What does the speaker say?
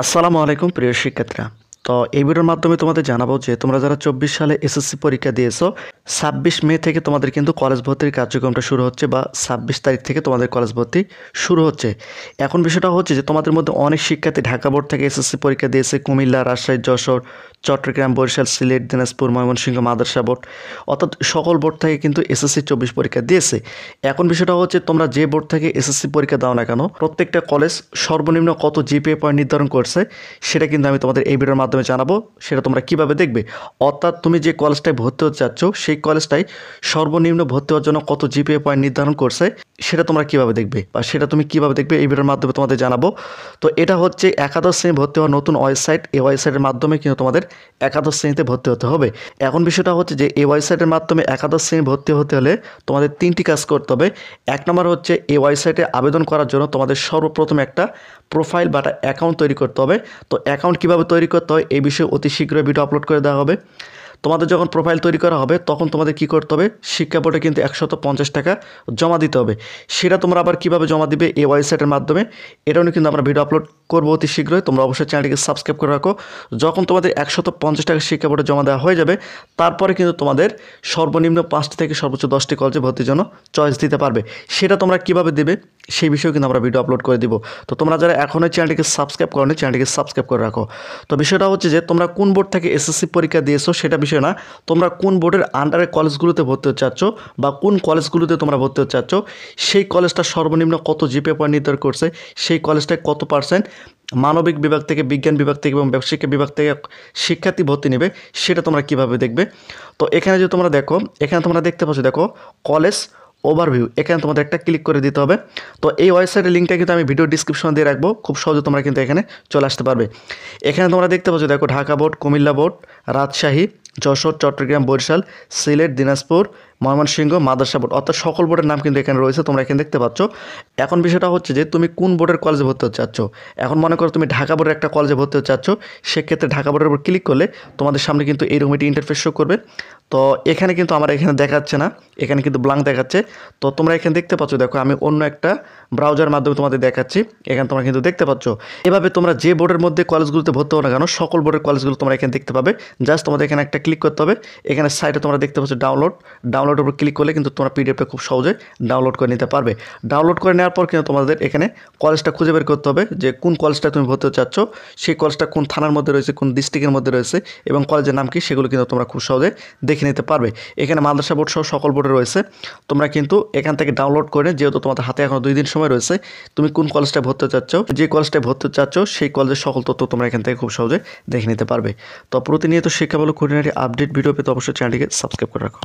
আসসালামু আলাইকুম প্রিয় শিক্ষার্থীরা। তো এই ভিডিওর মাধ্যমে তোমাদের জানাবো যে তোমরা যারা 24 সালে এসএসসি পরীক্ষা দিয়েছো 26 মে থেকে তোমাদের কিন্তু কলেজ ভর্তির কার্যক্রমটা শুরু হচ্ছে বা 26 তারিখ থেকে তোমাদের কলেজ ভর্তি শুরু হচ্ছে। এখন বিষয়টা হচ্ছে যে তোমাদের মধ্যে অনেক শিক্ষার্থী ঢাকা বোর্ড থেকে এসএসসি পরীক্ষা দিয়েছে, কুমিল্লা, রাজশাহী, যশোর, চট্টগ্রাম, বরিশাল, সিলেট, দিনাজপুর, ময়মনসিংহ, মাদ্রাসা বোর্ড অর্থাৎ সকল বোর্ড থেকে কিন্তু এসএসসি 24 পরীক্ষা দিয়েছে। এখন বিষয়টা হচ্ছে তোমরা যে বোর্ড থেকে এসএসসি পরীক্ষা দাও না কেন, প্রত্যেকটা কলেজ সর্বনিম্ন কত জিপিএ পয়েন্ট নির্ধারণ করছে সেটা কিন্তু আমি তোমাদের এই ভিডিওর মাধ্যমে জানাবো। সেটা তোমরা কিভাবে দেখবে, অর্থাৎ তুমি যে কলেজটায় ভর্তি হতে চাচ্ছ সেই কলেজটাই সর্বনিম্ন ভর্তি হওয়ার জন্য কত জিপিএ পয়েন্ট নির্ধারণ করছে সেটা তোমরা কিভাবে দেখবে বা সেটা তুমি কিভাবে দেখবে এই ভিডিওর মাধ্যমে তোমাদের জানাবো। তো এটা হচ্ছে একাদশ শ্রেণী ভর্তি হওয়ার নতুন ওয়েবসাইট। এই ওয়েবসাইটের মাধ্যমে কিন্তু তোমাদের একাদশ শ্রেণীতে ভর্তি হতে হবে। এখন বিষয়টা হচ্ছে যে এই ওয়েবসাইটের মাধ্যমে একাদশ শ্রেণী ভর্তি হতে হলে তোমাদের 3টি কাজ করতে হবে। এক নম্বর হচ্ছে এই ওয়েবসাইটে আবেদন করার জন্য তোমাদের সর্বপ্রথম একটা প্রোফাইল বা অ্যাকাউন্ট তৈরি করতে হবে। তো অ্যাকাউন্ট কীভাবে তৈরি করতে হয় এই বিষয়ে অতি শীঘ্রই ভিডিও আপলোড করে দেওয়া হবে। তোমাদের যখন প্রোফাইল তৈরি করা হবে তখন তোমাদের কী করতে হবে, শিক্ষা বোর্ডে কিন্তু 150 টাকা জমা দিতে হবে। সেটা তোমরা আবার কীভাবে জমা দিবে এই ওয়েবসাইটের মাধ্যমে এটাও কিন্তু আমরা ভিডিও আপলোড করবো অতি শীঘ্রই। তোমরা অবশ্যই চ্যানেলটিকে সাবস্ক্রাইব করে রাখো। যখন তোমাদের 150 টাকা শিক্ষা বোর্ডে জমা দেওয়া হয়ে যাবে তারপরে কিন্তু তোমাদের সর্বনিম্ন 5টি থেকে সর্বোচ্চ 10টি কলেজে ভর্তির জন্য চয়েস দিতে পারবে। সেটা তোমরা কীভাবে দেবে সেই বিষয়েও কিন্তু আমরা ভিডিও আপলোড করে দিব। তো তোমরা যারা এখনও চ্যানেলটিকে সাবস্ক্রাইব করো চ্যানেলটিকে সাবস্ক্রাইব করে রাখো। তো বিষয়টা হচ্ছে যে তোমরা কোন বোর্ড থেকে এসএসসি পরীক্ষা দিয়েছো সেটা বিষয় না, তোমরা কোন বোর্ডের আন্ডারে কলেজগুলোতে ভর্তি হতে চাচ্ছ বা কোন কলেজগুলোতে তোমরা ভর্তি হতে চাচ্ছ সেই কলেজটা সর্বনিম্ন কত জিপিএ পয়েন্ট নির্ধারণ করছে, সেই কলেজটায় কত পার্সেন্ট মানবিক বিভাগ থেকে, বিজ্ঞান বিভাগ থেকে এবং ব্যবসায়িক বিভাগ থেকে শিক্ষার্থী ভর্তি নেবে সেটা তোমরা কিভাবে দেখবে। তো এখানে যে তোমরা দেখো, এখানে তোমরা দেখতে পাচ্ছ, দেখো কলেজ ওভারভিউ, এখানে তোমাদের একটা ক্লিক করে দিতে হবে। তো এই ওয়েবসাইটের লিঙ্কটা কিন্তু আমি ভিডিও ডিসক্রিপশনে দিয়ে রাখবো, খুব সহজে তোমরা কিন্তু এখানে চলে আসতে পারবে। এখানে তোমরা দেখতে পাচ্ছ, দেখো ঢাকা বোর্ড, কুমিল্লা বোর্ড, রাজশাহী, যশোর, চট্টগ্রাম, বরিশাল, সিলেট, দিনাজপুর, ময়মনসিংহ, মাদ্রাসা বোর্ড অর্থাৎ সকল বোর্ডের নাম কিন্তু এখানে রয়েছে, তোমরা এখানে দেখতে পাচ্ছ। এখন বিষয়টা হচ্ছে যে তুমি কোন বোর্ডের কলেজে ভর্তি হতে চাচ্ছ। এখন মনে করো তুমি ঢাকা বোর্ডের একটা কলেজে ভর্তি হতে চাচ্ছ, সেক্ষেত্রে ঢাকা বোর্ডের উপর ক্লিক করলে তোমাদের সামনে কিন্তু এইরকম একটি ইন্টারফেস শো করবে। তো এখানে কিন্তু আমার এখানে দেখাচ্ছে না, এখানে কিন্তু ব্ল্যাঙ্ক দেখাচ্ছে। তো তোমরা এখানে দেখতে পাচ্ছ, দেখো আমি অন্য একটা ব্রাউজার মাধ্যমে তোমাদের দেখাচ্ছি, এখানে তোমরা কিন্তু দেখতে পাচ্ছ। এভাবে তোমরা যে বোর্ডের মধ্যে কলেজগুলোতে ভর্তি হও না কেন সকল বোর্ডের কলেজগুলো তোমরা এখানে দেখতে পাবে। জাস্ট তোমাদের এখানে একটা ক্লিক করতে হবে। এখানে সাইটে তোমরা দেখতে পাচ্ছ ডাউনলোডের উপর ক্লিক করলে কিন্তু তোমরা পিডিএফটা খুব সহজে ডাউনলোড করে নিতে পারবে। ডাউনলোড করে নেওয়ার পর কিন্তু তোমাদের এখানে কলেজটা খুঁজে বের করতে হবে যে কোন কলেজটা তুমি ভর্তি হতে চাচ্ছ, সেই কলেজটা কোন থানার মধ্যে রয়েছে, কোন ডিস্ট্রিক্টের মধ্যে রয়েছে এবং কলেজের নাম কি সেগুলো কিন্তু তোমরা খুব সহজে দেখে নিতে পারবে। এখানে মাদ্রাসা বোর্ড সহ সকল বোর্ডে রয়েছে। তোমরা কিন্তু এখান থেকে ডাউনলোড করে, যেহেতু তোমাদের হাতে এখনো 2 দিন সময় রয়েছে, তুমি কোন কলেজটায় ভর্তি হতে চাচ্ছ, যে কলেজটায় ভর্তি হতে চাচ্ছ সেই কলেজের সকল তথ্য তোমরা এখান থেকে খুব সহজে দেখে নিতে পারবে। তো প্রতিনিয়ত শিক্ষামূলক খুঁটিনাটি আপডেট ভিডিও পেতে অবশ্যই চ্যানেলটিকে সাবস্ক্রাইব করে রাখো।